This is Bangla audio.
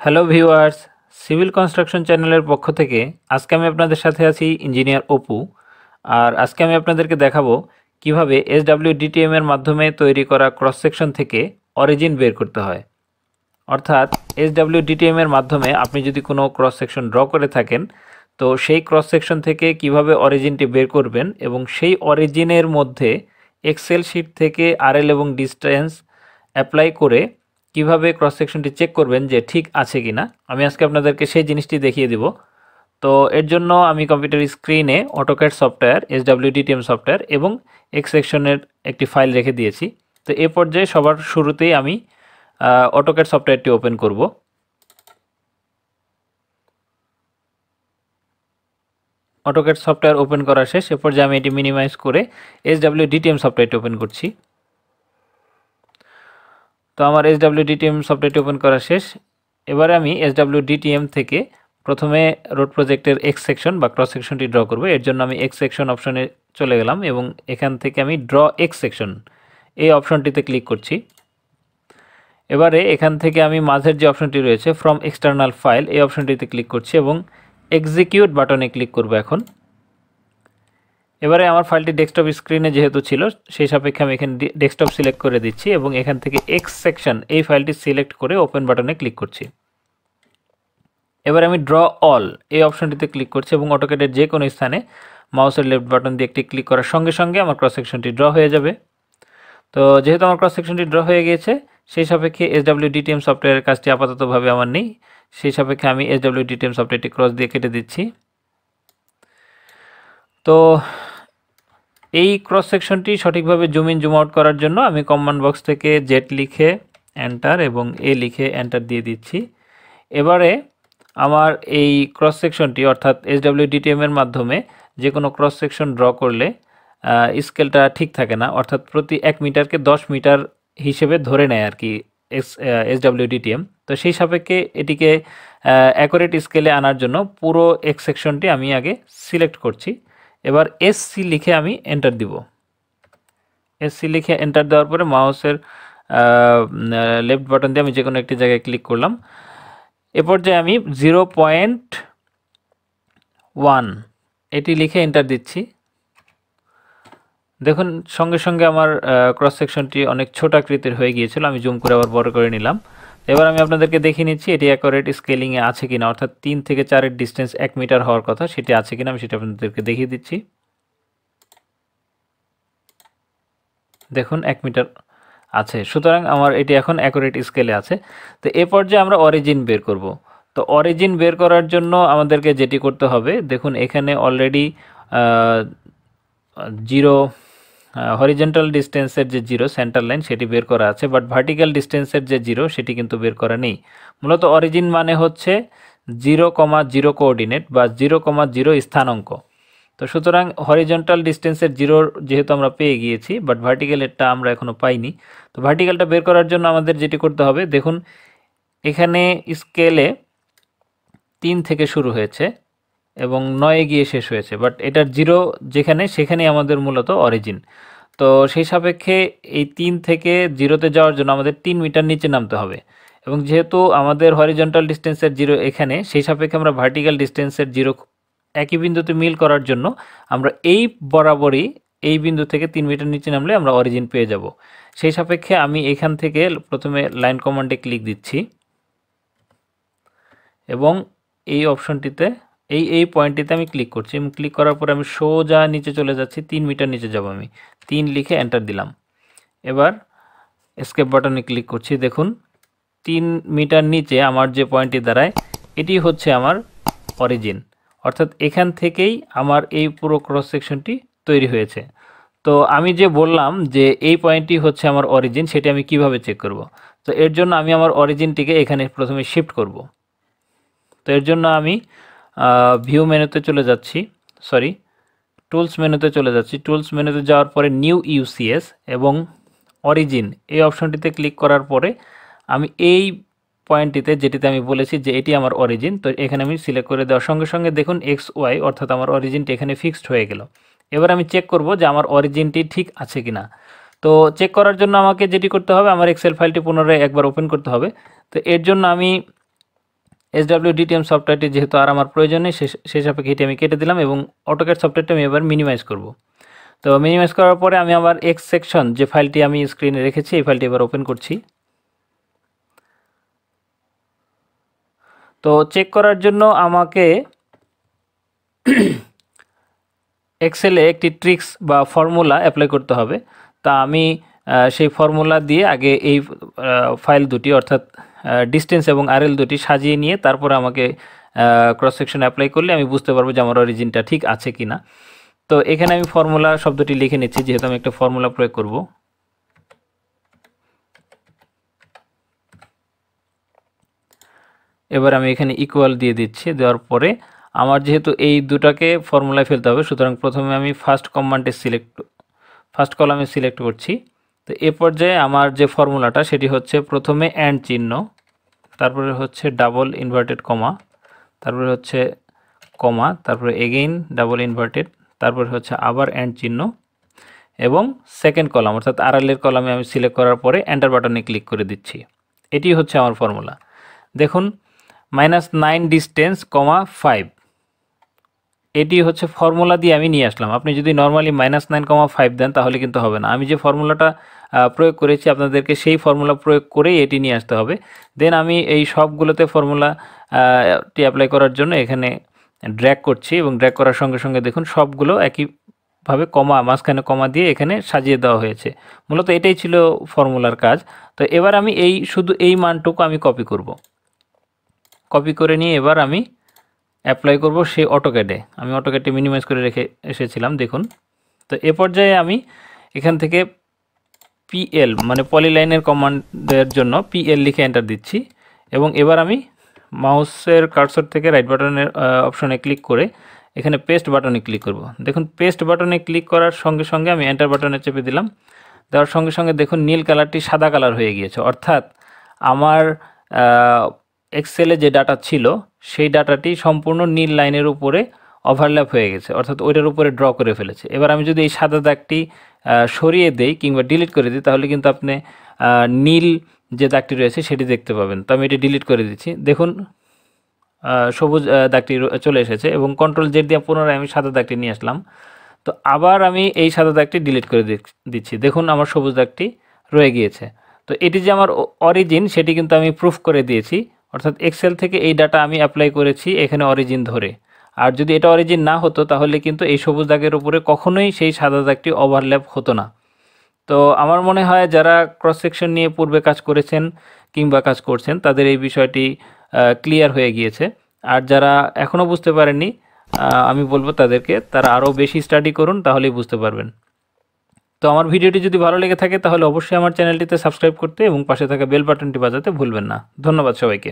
হ্যালো ভিউয়ার্স, সিভিল কনস্ট্রাকশন চ্যানেলের পক্ষ থেকে আজকে আমি আপনাদের সাথে আছি ইঞ্জিনিয়ার অপু। আর আজকে আমি আপনাদেরকে দেখাবো কিভাবে SWDTM এর মাধ্যমে তৈরি করা ক্রস সেকশন থেকে অরিজিন বের করতে হয়। অর্থাৎ SWDTM এর মাধ্যমে আপনি যদি কোনো ক্রস সেকশন ড্র করে থাকেন, তো সেই ক্রস সেকশন থেকে কিভাবে অরিজিনটি বের করবেন এবং সেই অরিজিনের মধ্যে এক্সেল শিট থেকে আরএল এবং ডিস্টেন্স অ্যাপ্লাই করে কিভাবে ক্রস সেকশনটি চেক করবেন যে ঠিক আছে কিনা, আমি আজকে আপনাদেরকে সেই জিনিসটি দেখিয়ে দিব। তো এর জন্য আমি কম্পিউটার স্ক্রিনে অটোক্যাড সফটওয়্যার, SWDTM সফটওয়্যার এবং এক্স সেকশনের একটি ফাইল রেখে দিয়েছি। তো এ পর্যায়ে সবার শুরুতেই আমি অটোক্যাড সফটওয়্যারটি ওপেন করব। অটোক্যাড সফটওয়্যার ওপেন করা শেষ। এ পর্যায়ে আমি এটি মিনিমাইজ করে SWDTM সফটওয়্যারটি ওপেন করছি। তো আমার SWDTM সফটওয়্যারটি ওপেন করা শেষ। এবারে আমি SWDTM থেকে প্রথমে রোড প্রজেক্টের এক্স সেকশন বা ক্রস সেকশনটি ড্র করব। এর জন্য আমি এক্স সেকশন অপশনে চলে গেলাম এবং এখান থেকে আমি ড্র এক্স সেকশন এই অপশনটিতে ক্লিক করছি। এবারে এখান থেকে আমি মাঝের যে অপশনটি রয়েছে ফ্রম এক্সটার্নাল ফাইল, এই অপশনটিতে ক্লিক করছি এবং এক্সিকিউট বাটনে ক্লিক করব এখন। এবারে আমার ফাইলটি ডেস্কটপ স্ক্রিনে যেহেতু ছিল, সেই সাপেক্ষে আমি এখানে ডেস্কটপ সিলেক্ট করে দিচ্ছি এবং এখান থেকে এক্স সেকশন এই ফাইলটি সিলেক্ট করে ওপেন বাটনে ক্লিক করছি। এবার আমি ড্র অল এই অপশনটিতে ক্লিক করছি এবং অটোক্যাডের যে কোনো স্থানে মাউসের লেফট বাটন দিয়ে একটি ক্লিক করার সঙ্গে সঙ্গে আমার ক্রস সেকশনটি ড্র হয়ে যাবে। তো যেহেতু আমার ক্রস সেকশনটি ড্র হয়ে গিয়েছে, সেই সাপেক্ষে SWDTM সফটওয়্যারের কাজটি আপাততভাবে আমার নেই। সেই সাপেক্ষে আমি SWDTM সফটওয়্যারটি ক্রস দিয়ে কেটে দিচ্ছি। তো এই ক্রস সেকশনটি সঠিকভাবে জুম ইন জুম আউট করার জন্য আমি কমান্ড বক্স থেকে জেড লিখে এন্টার এবং এ লিখে এন্টার দিয়ে দিচ্ছি। এবারে আমার এই ক্রস সেকশনটি অর্থাৎ SWDTM এর মাধ্যমে যে কোনো ক্রস সেকশন ড্র করলে স্কেলটা ঠিক থাকে না, অর্থাৎ প্রতি 1 মিটারকে 10 মিটার হিসেবে ধরে নেয় আর কি SWDTM। তো সেই সাপেক্ষে এটিকে অ্যাকুরেট স্কেলে আনার জন্য পুরো এক্স সেকশনটি আমি আগে সিলেক্ট করছি। এবার SC লিখে আমি এন্টার দিব। SC লিখে এন্টার দেওয়ার পরে মাউসের লেফট বাটন দিয়ে আমি যে কোনো একটি জায়গায় ক্লিক করলাম। এ পর্যায়ে আমি 0.1 এটি লিখে এন্টার দিচ্ছি। দেখুন সঙ্গে সঙ্গে আমার ক্রস সেকশনটি অনেক ছোট আকৃতির হয়ে গিয়েছিল। আমি জুম করে আবার বড় করে নিলাম। এবার আমি আপনাদেরকে দেখিয়ে নিচ্ছি এটি অ্যাকুরেট স্কেলিংয়ে আছে কিনা, অর্থাৎ 3 থেকে 4 এর ডিস্টেন্স 1 মিটার হওয়ার কথা, সেটি আছে কিনা আমি সেটা আপনাদেরকে দেখিয়ে দিচ্ছি। দেখুন 1 মিটার আছে, সুতরাং আমার এটি এখন অ্যাকুরেট স্কেলে আছে। তো এ পর্যায়ে আমরা অরিজিন বের করব। তো অরিজিন বের করার জন্য আমাদেরকে যেটি করতে হবে, দেখুন এখানে অলরেডি জিরো হরিজেন্টাল ডিস্টেন্সের যে জিরো সেন্টার লাইন সেটি বের করা আছে, বাট ভার্টিক্যাল ডিস্টেন্সের যে জিরো সেটি কিন্তু বের করা নেই। মূলত অরিজিন মানে হচ্ছে 0,0 কোঅর্ডিনেট বা 0,0 স্থানাঙ্ক। তো সুতরাং হরিজন্টাল ডিস্টেন্সের জিরোর যেহেতু আমরা পেয়ে গিয়েছি, বাট ভার্টিক্যালেরটা আমরা এখনও পাইনি। তো ভার্টিক্যালটা বের করার জন্য আমাদের যেটি করতে হবে, দেখুন এখানে স্কেলে 3 থেকে শুরু হয়েছে এবং 9 গিয়ে শেষ হয়েছে, বাট এটার জিরো যেখানে সেখানেই আমাদের মূলত অরিজিন। তো সেই সাপেক্ষে এই 3 থেকে 0-তে যাওয়ার জন্য আমাদের 3 মিটার নিচে নামতে হবে এবং যেহেতু আমাদের হরিজন্টাল ডিস্টেন্সের জিরো এখানে, সেই সাপেক্ষে আমরা ভার্টিক্যাল ডিস্টেন্সের জিরো একই বিন্দুতে মিল করার জন্য আমরা এই বরাবরই এই বিন্দু থেকে 3 মিটার নিচে নামলে আমরা অরিজিন পেয়ে যাব। সেই সাপেক্ষে আমি এখান থেকে প্রথমে লাইন কমান্ডে ক্লিক দিচ্ছি এবং এই অপশনটিতে এই পয়েন্টটিতে আমি ক্লিক করছি এবং ক্লিক করার পরে আমি সোজা নিচে চলে যাচ্ছি, 3 মিটার নিচে যাব আমি। 3 লিখে এন্টার দিলাম। এবার এসকেপ বাটনে ক্লিক করছি। দেখুন 3 মিটার নিচে আমার যে পয়েন্টটি দাঁড়ায় এটি হচ্ছে আমার অরিজিন, অর্থাৎ এখান থেকেই আমার এই পুরো ক্রস সেকশনটি তৈরি হয়েছে। তো আমি যে বললাম যে এই পয়েন্টটি হচ্ছে আমার অরিজিন, সেটি আমি কিভাবে চেক করব? তো এর জন্য আমি আমার অরিজিনটিকে এখানে প্রথমে শিফট করব। তো এর জন্য আমি ভিউ মেনুতে চলে যাচ্ছি, টুলস মেনুতে চলে যাচ্ছি। টুলস মেনুতে যাওয়ার পরে নিউ ইউসিএস এবং অরিজিন এই অপশনটিতে ক্লিক করার পরে আমি এই পয়েন্টটিতে যেটিতে আমি বলেছি যে এটি আমার অরিজিন, তো এখানে আমি সিলেক্ট করে দেওয়ার সঙ্গে সঙ্গে দেখুন XY অর্থাৎ আমার অরিজিনটি এখানে ফিক্সড হয়ে গেল। এবার আমি চেক করব যে আমার অরিজিনটি ঠিক আছে কিনা। তো চেক করার জন্য আমাকে যেটি করতে হবে, আমার এক্সেল ফাইলটি পুনরায় একবার ওপেন করতে হবে। তো এর জন্য আমি SWDTM সফটওয়্যারটি যেহেতু আর আমার প্রয়োজন নেই, সেই সাপেক্ষে এটি আমি কেটে দিলাম এবং অটোক্যাড সফটওয়্যারটা আমি এবার মিনিমাইজ করব। তো মিনিমাইজ করার পরে আমি আমার এক্স সেকশন যে ফাইলটি আমি স্ক্রিনে রেখেছি এই ফাইলটি এবার ওপেন করছি। তো চেক করার জন্য আমাকে এক্সেলে একটি ট্রিক্স বা ফর্মুলা অ্যাপ্লাই করতে হবে। তা আমি সেই ফর্মুলা দিয়ে আগে এই ফাইল দুটি অর্থাৎ ডিস্টেন্স এবং আরএল দুটি সাজিয়ে নিয়ে তারপরে আমাকে ক্রস সেকশন অ্যাপ্লাই করলে আমি বুঝতে পারবো যে আমার অরিজিনটা ঠিক আছে কি না। তো এখানে আমি ফর্মুলা শব্দটি লিখে নিচ্ছি, যেহেতু আমি একটা ফর্মুলা প্রয়োগ করব। এবার আমি এখানে ইকুয়াল দিয়ে দিচ্ছি। দেওয়ার পরে আমার যেহেতু এই দুটাকে ফর্মুলায় ফেলতে হবে, সুতরাং প্রথমে আমি ফার্স্ট কলামে সিলেক্ট করছি। তো এ পর্যায়ে আমার যে ফর্মুলাটা সেটি হচ্ছে প্রথমে অ্যান্ড চিহ্ন, তারপরে হচ্ছে ডাবল ইনভার্টেড কমা, তারপরে হচ্ছে কমা, তারপরে এগেইন ডাবল ইনভার্টেড, তারপরে হচ্ছে আবার অ্যান্ড চিহ্ন এবং সেকেন্ড কলাম অর্থাৎ আরএলের কলামে আমি সিলেক্ট করার পরে এন্টার বাটনে ক্লিক করে দিচ্ছি। এটি হচ্ছে আমার ফর্মুলা। দেখুন -9 ডিস্টেন্স, 5, এটি হচ্ছে ফর্মুলা দিয়ে আমি নিয়ে আসলাম। আপনি যদি নর্মালি -9, 5 দেন তাহলে কিন্তু হবে না। আমি যে ফর্মুলাটা প্রয়োগ করেছি আপনাদেরকে সেই ফর্মুলা প্রয়োগ করেই এটি নিয়ে আসতে হবে। দেন আমি এই সবগুলোতে ফর্মুলাটি অ্যাপ্লাই করার জন্য এখানে ড্র্যাগ করছি এবং ড্র্যাগ করার সঙ্গে সঙ্গে দেখুন সবগুলো একইভাবে মাঝখানে কমা দিয়ে এখানে সাজিয়ে দেওয়া হয়েছে। মূলত এটাই ছিল ফর্মুলার কাজ। তো এবার আমি শুধু এই মানটুকু আমি কপি করব। কপি করে নিয়ে এবার আমি অ্যাপ্লাই করব সেই অটোক্যাডে। আমি অটোক্যাডটি মিনিমাইজ করে রেখে এসেছিলাম, দেখুন। তো এ পর্যায়ে আমি এখান থেকে PL মানে পলিলাইনের কমান্ডের জন্য PL লিখে এন্টার দিচ্ছি এবং এবার আমি মাউসের কার্সর থেকে রাইট বাটনের অপশনে ক্লিক করে এখানে পেস্ট বাটনে ক্লিক করব। দেখুন পেস্ট বাটনে ক্লিক করার সঙ্গে সঙ্গে আমি এন্টার বাটনে চেপে দিলাম। দেওয়ার সঙ্গে সঙ্গে দেখুন নীল কালারটি সাদা কালার হয়ে গিয়েছে, অর্থাৎ আমার এক্সেলে যে ডাটা ছিল সেই ডাটাটি সম্পূর্ণ নীল লাইনের উপরে ওভারল্যাপ হয়ে গেছে, অর্থাৎ ওইটার উপরে ড্র করে ফেলেছে। এবার আমি যদি এই সাদা দাগটি সরিয়ে দেই কিংবা ডিলিট করে দিই তাহলে কিন্তু আপনি নীল যে দাগটি রয়েছে সেটি দেখতে পাবেন। তো আমি এটি ডিলিট করে দিচ্ছি। দেখুন সবুজ দাগটি চলে এসেছে এবং CTRL-Z দিয়ে পুনরায় আমি সাদা দাগটি নিয়ে আসলাম। তো আবার আমি এই সাদা দাগটি ডিলিট করে দিচ্ছি। দেখুন আমার সবুজ দাগটি রয়ে গিয়েছে। তো এটি যে আমার অরিজিন সেটি কিন্তু আমি প্রুফ করে দিয়েছি, অর্থাৎ এক্সেল থেকে এই ডাটা আমি অ্যাপ্লাই করেছি এখানে অরিজিন ধরে। আর যদি এটা অরিজিন না হতো তাহলে কিন্তু এই সবুজ দাগের উপরে কখনোই সেই সাদা দাগটি ওভারল্যাপ হতো না। তো আমার মনে হয় যারা ক্রস সেকশন নিয়ে পূর্বে কাজ করেছেন কিংবা কাজ করছেন তাদের এই বিষয়টি ক্লিয়ার হয়ে গিয়েছে। আর যারা এখনও বুঝতে পারেননি আমি বলবো তারা আরও বেশি স্টাডি করুন, তাহলেই বুঝতে পারবেন। তো আমার ভিডিওটি যদি ভালো লেগে থাকে তাহলে অবশ্যই আমার চ্যানেলটিতে সাবস্ক্রাইব করতে এবং পাশে থাকা বেল বাটনটি বাজাতে ভুলবেন না। ধন্যবাদ সবাইকে।